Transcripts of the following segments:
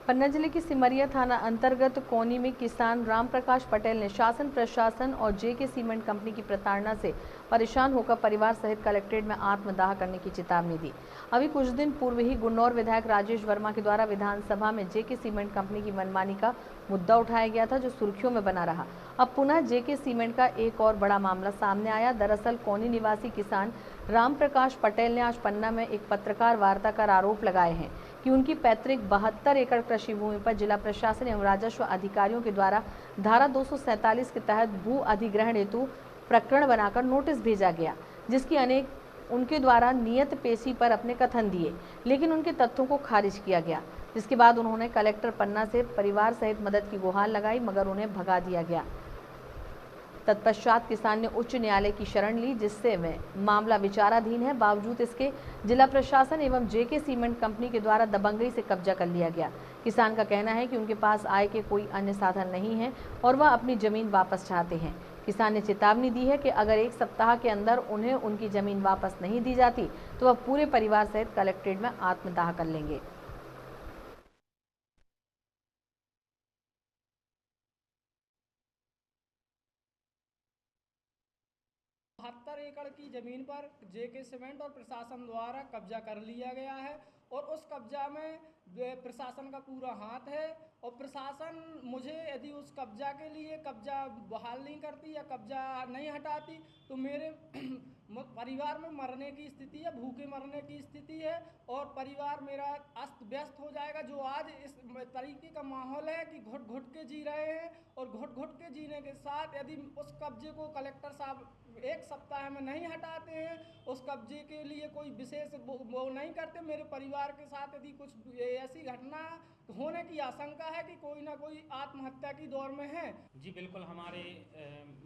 पन्ना जिले की सिमरिया थाना अंतर्गत कोनी में किसान रामप्रकाश पटेल ने शासन प्रशासन और जेके सीमेंट कंपनी की प्रताड़ना से परेशान होकर परिवार सहित कलेक्ट्रेट में आत्मदाह करने की चेतावनी दी। अभी कुछ दिन पूर्व ही गुन्नौर विधायक राजेश वर्मा के द्वारा विधानसभा में जेके सीमेंट कंपनी की मनमानी का मुद्दा उठाया गया था, जो सुर्खियों में बना रहा। अब पुनः जेके सीमेंट का एक और बड़ा मामला सामने आया। दरअसल कोनी निवासी किसान रामप्रकाश पटेल ने आज पन्ना में एक पत्रकार वार्ता कर आरोप लगाए हैं कि उनकी पैतृक 72 एकड़ कृषि भूमि पर जिला प्रशासन एवं राजस्व अधिकारियों के द्वारा धारा 247 के तहत भू अधिग्रहण हेतु प्रकरण बनाकर नोटिस भेजा गया, जिसकी अनेक उनके द्वारा नियत पेशी पर अपने कथन दिए, लेकिन उनके तथ्यों को खारिज किया गया। जिसके बाद उन्होंने कलेक्टर पन्ना से परिवार सहित मदद की गुहार लगाई, मगर उन्हें भगा दिया गया। तत्पश्चात किसान ने उच्च न्यायालय की शरण ली, जिससे मामला विचाराधीन है। बावजूद इसके जिला प्रशासन एवं जेके सीमेंट कंपनी के द्वारा दबंगई से कब्जा कर लिया गया। किसान का कहना है कि उनके पास आय के कोई अन्य साधन नहीं है और वह अपनी जमीन वापस चाहते हैं। किसान ने चेतावनी दी है कि अगर एक सप्ताह के अंदर उन्हें उनकी जमीन वापस नहीं दी जाती तो वह पूरे परिवार सहित कलेक्ट्रेट में आत्मदाह कर लेंगे। 72 एकड़ की ज़मीन पर जेके सीमेंट और प्रशासन द्वारा कब्जा कर लिया गया है और उस कब्जा में प्रशासन का पूरा हाथ है। और प्रशासन मुझे यदि उस कब्जा के लिए कब्जा बहाल नहीं करती या कब्जा नहीं हटाती तो मेरे परिवार में मरने की स्थिति है, भूखे मरने की स्थिति है और परिवार मेरा अस्त व्यस्त हो जाएगा। जो आज इस तरीके का माहौल है कि घुट घुट के जी रहे हैं और घुट घुट के जीने के साथ यदि उस कब्जे को कलेक्टर साहब एक सप्ताह में नहीं हटाते हैं, उस कब्जे के लिए कोई विशेष वो नहीं करते, मेरे परिवार के साथ यदि कुछ ऐसी घटना होने की आशंका है कि कोई ना कोई आत्महत्या की दौर में है। जी बिल्कुल, हमारे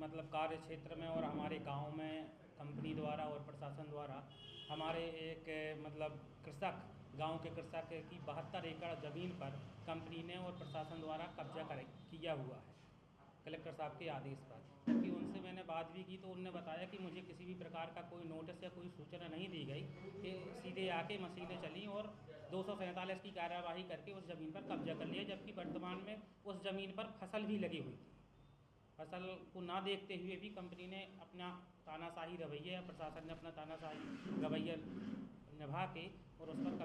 मतलब कार्य क्षेत्र में और हमारे गांव में कंपनी द्वारा और प्रशासन द्वारा हमारे एक मतलब कृषक गांव के कृषक की 72 एकड़ ज़मीन पर कंपनी ने और प्रशासन द्वारा कब्जा किया हुआ है कलेक्टर साहब के आदेश पर। जबकि उनसे मैंने बात भी की तो उन्होंने बताया कि मुझे किसी भी प्रकार का कोई नोटिस या कोई सूचना नहीं दी गई, कि सीधे आके मशीनें चली और 247 की कार्यवाही करके उस ज़मीन पर कब्जा कर लिया। जबकि वर्तमान में उस ज़मीन पर फसल भी लगी हुई थी। फसल को ना देखते हुए भी कंपनी ने अपना तानाशाही रवैया या प्रशासन ने अपना तानाशाही रवैया निभा के और उस पर